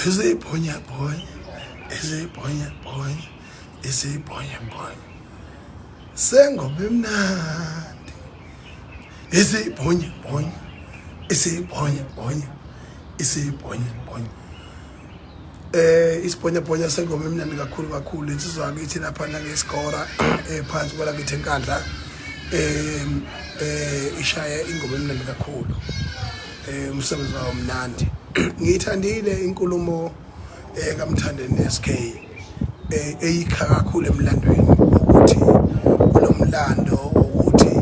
Ezibhonya bhonya, ezibhonya bhonya, ezibhonya bhonya. Sengoma emnandi. Ezibhonya bhonya, ezibhonya bhonya, ezibhonya bhonya. Isibhonya bhonya sengoma emnandi kakhulu insizwa yakithi lapha ngesikora phansi kwalakithi eNkandla ishaya ingoma emnandi kakhulu. Umsebenzi wawo mnandi. Ngiyithandile inkulumo kaMthandeni SK eyikha kakhulu emlandweni ukuthi kunomlando ukuthi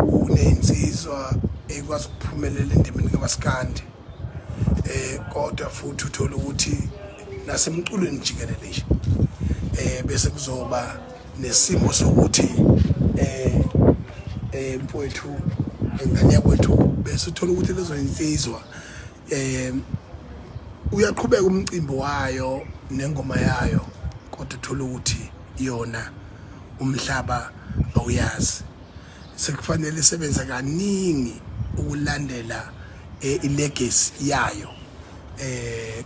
unensizwa ekwazi ukuphumelela endimeni kaMaskandi kodwa futhi uthola ukuthi nasemculweni jikelele nje bese kuzoba nesimo sokuthi mfowethu engane yakwethu bese uthola ukuthi lezo insizwa uyaqhubeka umcimbi wayo nengoma yayo kodwa uthola ukuthi yona umhlaba awuyazi sekufanele isebenza kaningi ukulandela ilegacy yayo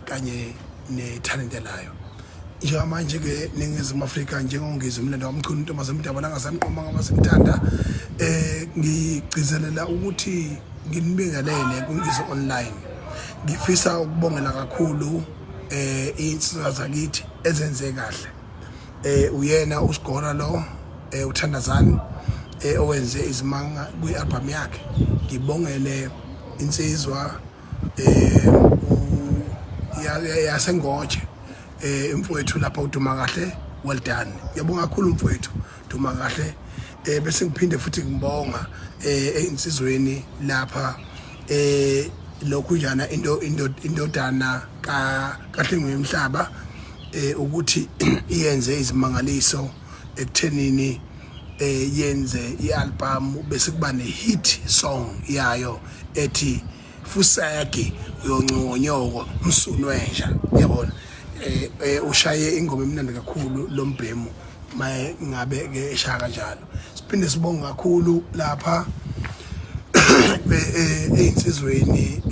kanye netalent layo njengamanje ke ningezima Afrika njengongizwe umlando wamchunu intombazane umdaba langasamqoma ngabasemthanda ngigcizelela ukuthi nginibingelele kungizwe online ngifisa ukubongela kakhulu insizwa zakithi ezenze kahle uyena uSigora lo uThandazani owenze izimanga kwi-album yakhe ngibongele insizwa yasengoje mfowethu lapha uduma kahle well done ngiyabonga kakhulu mfowethu uduma kahle bese ngiphinde futhi ngibonga einsizweni lapha lokhu njana indodana kahle ngomhlaba ukuthi iyenze izimangaliso ekuthenini yenze ialbum bese kuba ne-hit song yayo ethi Fusake uyongconyoko msunwenja yabona ushaye ingoma emnandi kakhulu lombhemu maye ngabe ke eshaya kanjalo siphinde sibonga kakhulu lapha einsizweni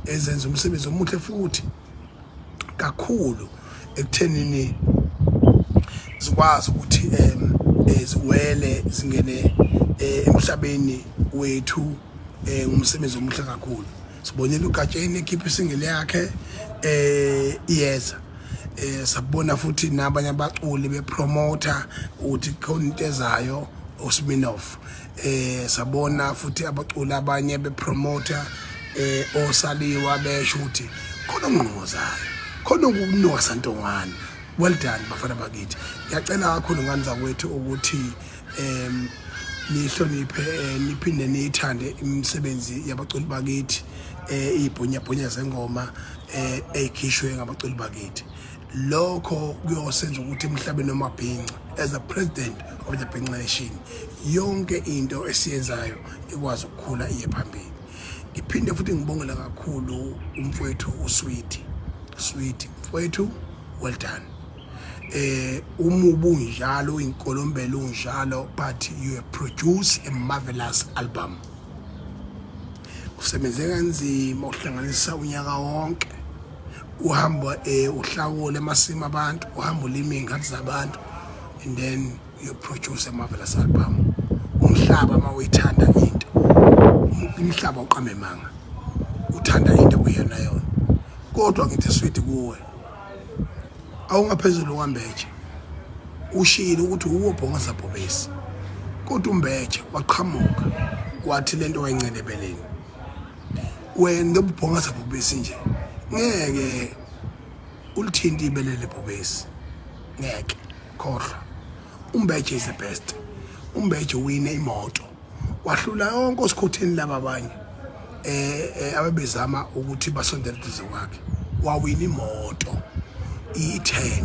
ezenza umsebenzi omuhle futhi kakhulu ekuthenini zikwazi ukuthi ziwele zingene emhlabeni wethu umsebenzi omuhle kakhulu sibonile uGatsheni ekhipha isingile yakhe iyeza sabona futhi nabanye abaculi bepromoter ukuthi khona into ezayo uSminoff sabona futhi abaculi abanye bepromoter osaliwa besho ukuthi khona umnqozayo khona ukunuka santongwana well done bafana bakithi ngiyacela kakhulu ngani zakwethu ukuthi nihloniphe niphinde niyithande imisebenzi yabaculi bakithi ibhonya zengoma ekhishwe ngabaculi bakithi lokho kuyosenza ukuthi emhlabeni nomabhinqa as a president of the Bhinqa Nation yonke into esiyenzayo ikwazi ukukhula iye phambili ngiphinde futhi ngibongela kakhulu umfowethu uSweety mfowethu well done umubu unjalo inkolombela unjalo but you have produced a marvelous album usebenze kanzima uhlanganisa unyaka wonke uhamba uhlawule emasimi abantu uhamba ulima ingadi zabantu and then you produce a marvelous album umhlaba mawuyithanda into umhlaba uqame manga uthanda into kuyona yona kodwa ngithi Sweety kuwe awungaphezulu kwaMbeje ushilo ukuthi uwobhonga sabhobesi kodwa uMbeje waqhamuka wathi lento wayincelebeleni wena ubhonga sabhobesi nje ngeke ulithinta ibelele bhobesi ngeke khohlwa uMbeje is the best uMbeje wine imoto wahlula yonke osikhotheni laba abanye abebezama ukuthi basondele duze kwakhe wawina imoto i10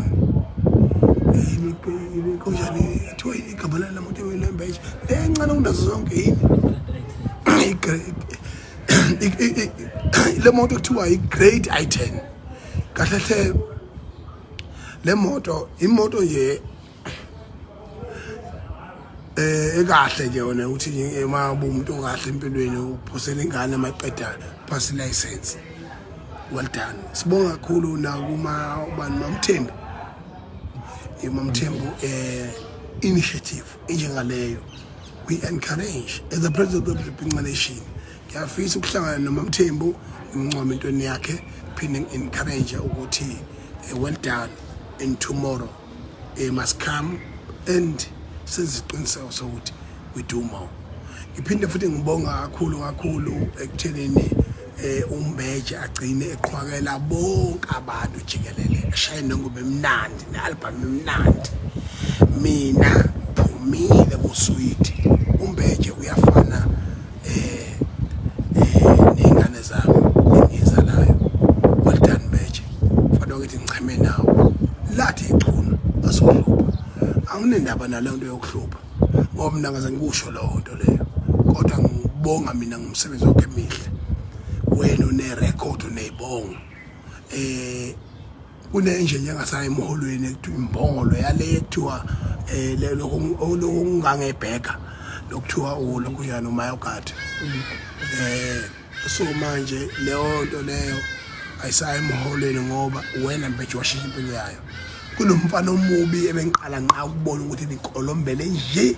konjani thiwe igama la moto weLembeje encane unazo zonke yini le moto kuthiwa i-Great i10 kahle hle le moto imoto nje ekahle nje yona ukuthi uma umuntu okahle empilweni uphosela ingane amaqeda pass license. Well done. Sibonga kakhulu na kuma ubani Mamthembu. Mamthembu initiative enjengaleyo. We encourage as the president of the Pinga Nation. Ngiyafisa ukuhlangana noMamthembu imncoma intweni yakhe phinde encourage ukuthi well done and tomorrow must come and seziqiniseko sokuthi we do more. Ngiphinde futhi ngibonga kakhulu ekuthenini umbeje agcine eqhwakela bonke abantu jikelele ashaye ngoba emnandi nealbum emnandi mina phumile kusuyithi umbeje uyafana nengane zami engizalayo. Well done Mbeje fanele ukuthi ngicheme nawo lathi ichuna asohlupha anginendaba nalento yokuhlupha ngoba mina ngaze ngikusho lo nto leyo kodwa ngibonga mina ngumsebenzi wakhe emihle wena une record uneyibongo kunenje njengasaya emholweni ekuthiwa imbongolo yale ekuthiwa lokho ungangebheka lokuthiwa lokuyana umayogadi so manje leyo nto leyo ayisaya emholweni ngoba wena Mbeje washintsha impilo yayo kunomfana omubi ebengiqala nqa ukubona ukuthi inkolombele nje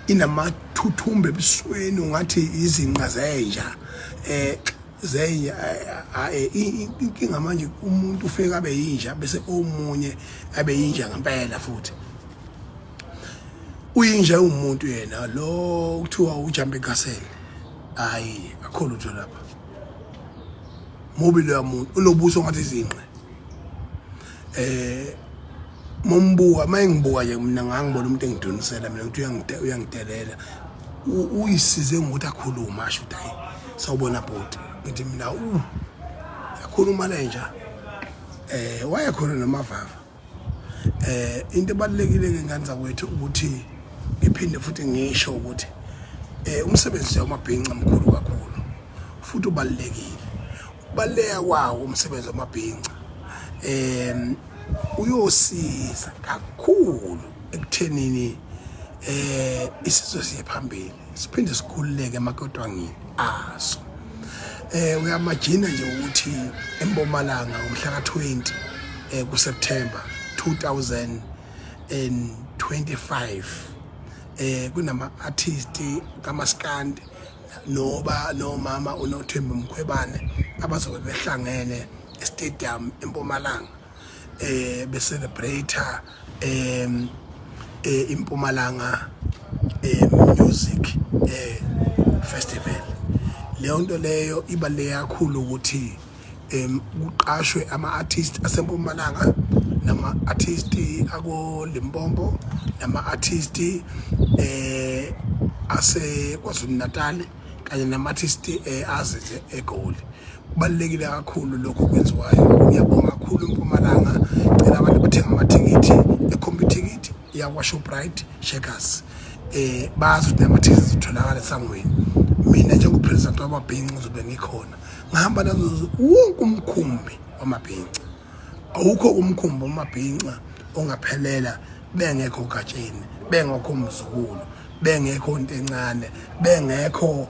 inamathuthumbe ebusweni ungathi izinqa zenja zenja inkinga manje umuntu ufika abe yinja bese omunye abe yinja ngempela futhi uyinja umuntu yena lo kuthiwa ujambe egaseni hayi akho lutho lapha mubi lo muntu unobuso ngathi izinqe mombuka mayengibuka nje mina ngangibona umuntu engidonisela mina ukuthi uyangidelela uyisize ngokuthi akhuluma asho ukuthi hayi sawubona bhoti ngithi mina yakhuluma lenja wayakhona namavava into ebalekile ngengane zakwethu ukuthi ngiphinde futhi ngisho ukuthi umsebenzi wamabhinqa mkhulu kakhulu futhi ubalekile ukubaleka kwawo umsebenzi wamabhinqa uyosiza kakhulu ekuthenini isizwe siye phambili siphinde sikhululeke emakotwangeni aso uyamajina nje ukuthi eMpumalanga umhla ka20 kuSeptember 2025 kunama artist kaMaskandi nomama uNothembu Mkhwebane abazobe behlangene e-stadium eMpumalanga be celebrate iMpumalanga music festival. Leyo nto leyo ibaleke kakhulu ukuthi uqashwe ama-artist aseMpumalanga nama-artist ako Limpopo nama-artist ase KwaZulu Natal kanye nama-artist aze eGoli. Kubalekile kakhulu lokho kwenziwayo. Ngiyabonga kakhulu eMpumalanga cela abantu bathenga amathikithi e-competitive yakwa Shoprite Checkers bazi ukuthi amathikithi azotholakala esangweni. Mina njengopresident wamabhinqa ngizobe ngikhona ngihamba nazo wonke umkhumbi wamabhinqa awukho umkhumbi wamabhinqa ongaphelela bengekho gatsheni bengekho umzukulu bengekho into encane bengekho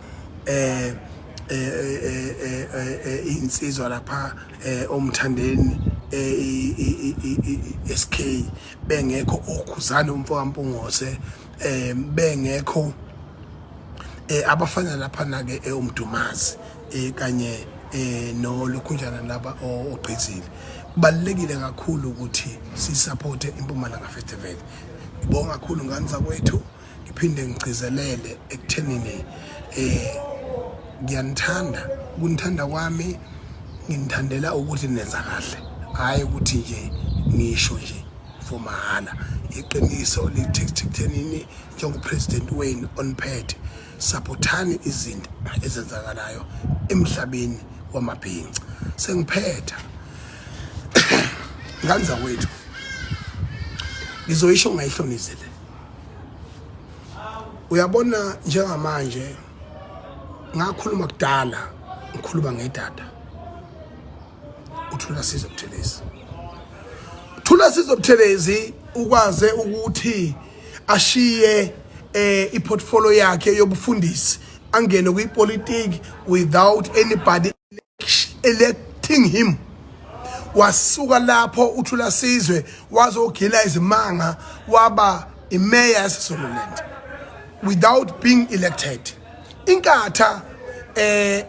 insizwa lapha omthandeni SK bengekho okhuzana umfokampungose bengekho abafana lapha nake umdumazi kanye no lokhunjana laba oqhizile. Kubalekile kakhulu ukuthi sisupport iMpumalanga Festival. Ngibonga kakhulu ngane zakwethu ngiphinde ngigcizelele ekuthenini ngiyanithanda ukunithanda kwami nginthandela ukuthi nenza kahle hayi ukuthi nje ngisho nje for mahala. Iqiniso lithekuthenini njengopresident wenu onphethe supportani izinto ezenzakalayo emhlabeni wamabhinqa. Sengiphetha ngane zakwethu ngizoyisho ngayihlonizele. Uyabona njengamanje ngakhuluma kudala ngikhuluma ngedada uThula Sizwe Buthelezi. Thula Sizwe Buthelezi ukwaze ukuthi ashiye iportfolio yakhe yobufundisi angene kwipolitiki without anybody electing him. Wasuka lapho uThula Sizwe wazogila izimanga waba imayor yaseZululand without being elected. Inkatha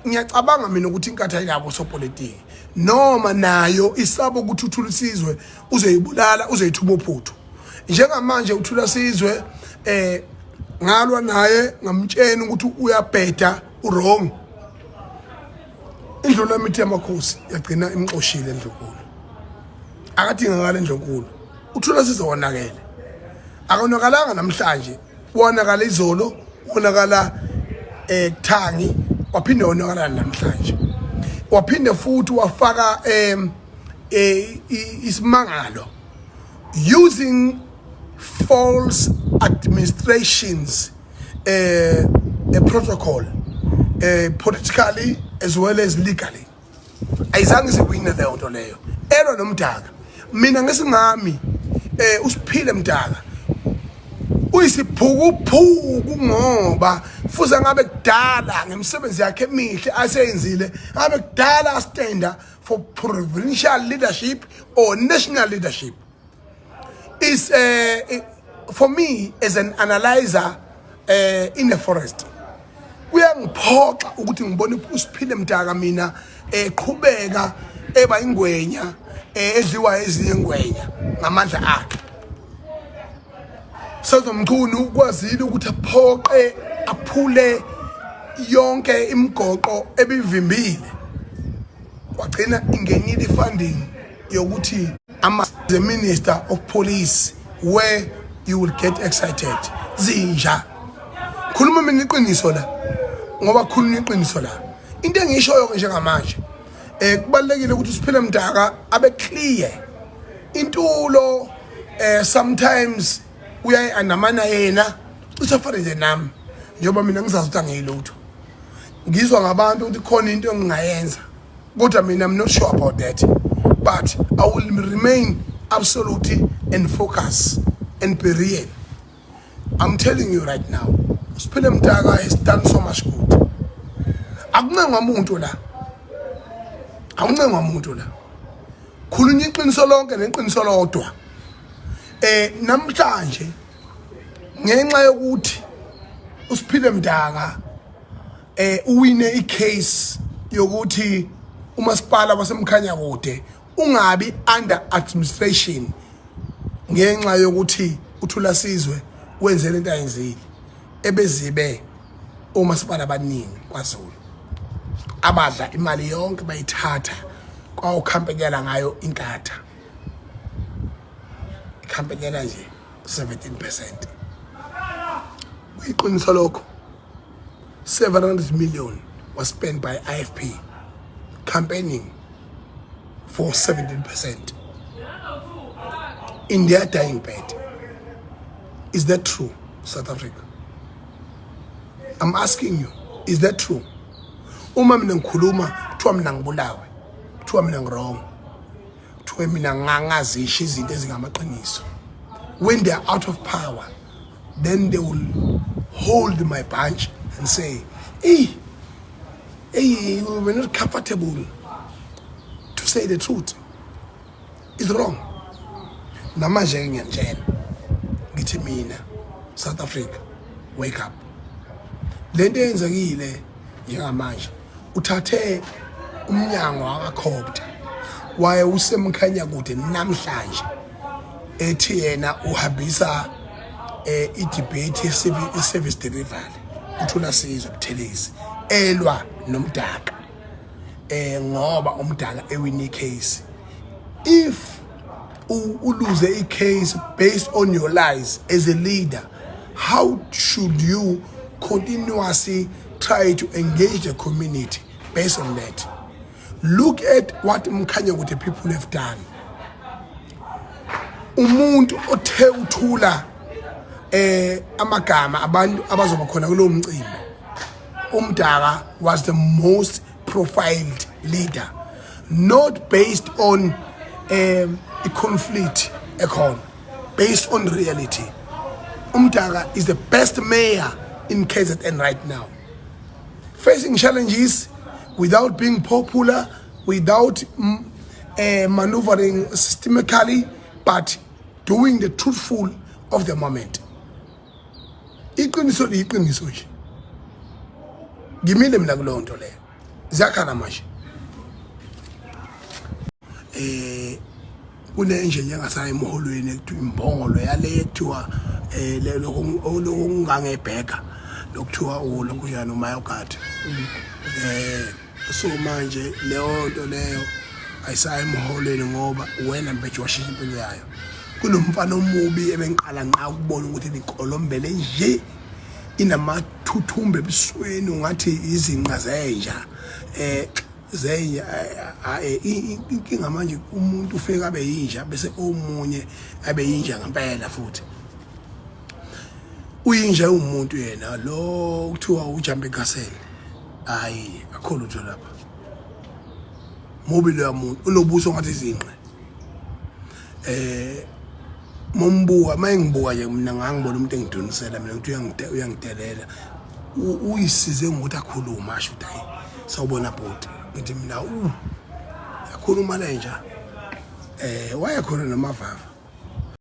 ngiyacabanga mina ukuthi inkatha yabo sopolitiki noma nayo isaba ukuthi uThula Sizwe uzoyibulala uzoyithuba uphuthu. Njengamanje uThula Sizwe ngalwa naye ngamtshela ukuthi uyabheda wrong. Indlu lamithi yamakhosi yagcina imxoshile Ndlunkulu. Akadingakala Ndlunkulu. uThula Sizwe wonakele. Akonakalanga namhlanje. Wonakala izolo, wonakala Thangi, waphinde wonakala namhlanje. Waphinde futhi wafaka isimangalo using false administrations a protocol politically as well as legally. Ayizange siwine leyo nto leyo. Elwa noMdaka. Mina ngesingami usiphile Mdaka. Uyisibhukuphuku ngoba futhi ngabe kudala ngemsebenzi yakhe emihle aseyenzile ngabe kudala astanda for provincial leadership or national leadership. Is for me as an analyzer in a forest. Kuyangiphoxa ukuthi ngibone usiphile Mdaka mina eqhubeka eba ingwenya edliwa ezinye ingwenya ngamandla akhe. Sazomkhulu kwazile ukuthi aphoqe aphule yonke imigoqo ebivimbile. Wagcina ingenile funding yokuthi the Minister of Police where you will get excited. Zinja. Khuluma mina iqiniso la. Ngoba khuluma iqiniso la. Into engishoyo njengamanje kubalekile ukuthi usiphile Mdaka abe clear. Intulo sometimes uyayiandamana yena usafanele nami njengoba mina ngizazi ukuthi angiyilutho. Ngizwa ngabantu ukuthi khona into engingayenza. Kodwa mina I'm not sure about that. But I will remain absolutely and focus and be real. I'm telling you right now, usiphile Mdaka has done so much good. Akuncengwa umuntu la. Akuncengwa umuntu la. Khulunywa iqiniso lonke neqiniso lodwa. Namhlanje ngenxa yokuthi usiphile Mdaka uwine icase yokuthi umasipala wasemkhanya kude ungabi under administration ngenxa yokuthi uThula Sizwe wenzele into ayenzile ebezibe umasipala abaningi kwaZulu abadla imali yonke bayithatha kwawukhampanyela ngayo inkatha ikhampanyela nje 17%. Kuyiqiniso lokho 700 million was spent by IFP campaigning for 17% in their dying bed. Is that true, South Africa? I'm asking you, is that true? Uma mina ngikhuluma kuthiwa mina ngibulawe, kuthiwa mina ngirong, kuthiwa mina ngangazisho izinto ezingamaqiniso. When they are out of power, then they will hold my bunch and say, hey, we're not comfortable to say the truth. It's wrong. Namanje ngiyantshela ngithi mina South Africa, wake up. Lento yenzekile njengamanje uthathe umnyango wakakhoda waye usemkhanya kude namhlanje ethi yena uhambisa i-debate ye-service delivery uThula Sizwe Buthelezi elwa noMdaka ngoba uMdaka ewine case. If you lose a case based on your lies as a leader, how should you continuously try to engage the community based on that? Look at what Mkhanya with the people have done. Umuntu othe uThula amagama abantu abazoba khona kulo mcimbi. uMdaka was the most profiled leader, not based on a conflict ekhona, based on reality. Umdaka is the best mayor in KZN right now. Facing challenges without being popular, without maneuvering systemically, but doing the truthful of the moment. Iqiniso liqiniso nje. Ngimile mina kulo nto leyo. Zakhala manje. Kunenje njengasaye emholweni ekuthiwa imbongolo yale ekuthiwa lokungangebheka lokuthiwa lokuyana umayogadi. So manje leyo nto leyo ayisaye emholweni ngoba wena mbeje washintsha impilo yayo. Kunomfana omubi ebengiqala nqa ukubona ukuthi liqolombele nje inamathuthumbe ebusweni ungathi izinqa zenja zenja inkinga manje umuntu ufika abe yinja bese omunye abe yinja ngempela futhi uyinja umuntu yena lo kuthiwa ujambe gasele hayi akho lutho lapha mubi lo muntu unobuso ngathi izinqa mombuka mayengibuka nje mina ngangibona umuntu engidunisela mina ukuthi uyangidelela uyisize ngokuthi akhuluma asho ukuthi hayi sawubona bhuti ngithi mina yakhuluma la nje wayekhona nomavava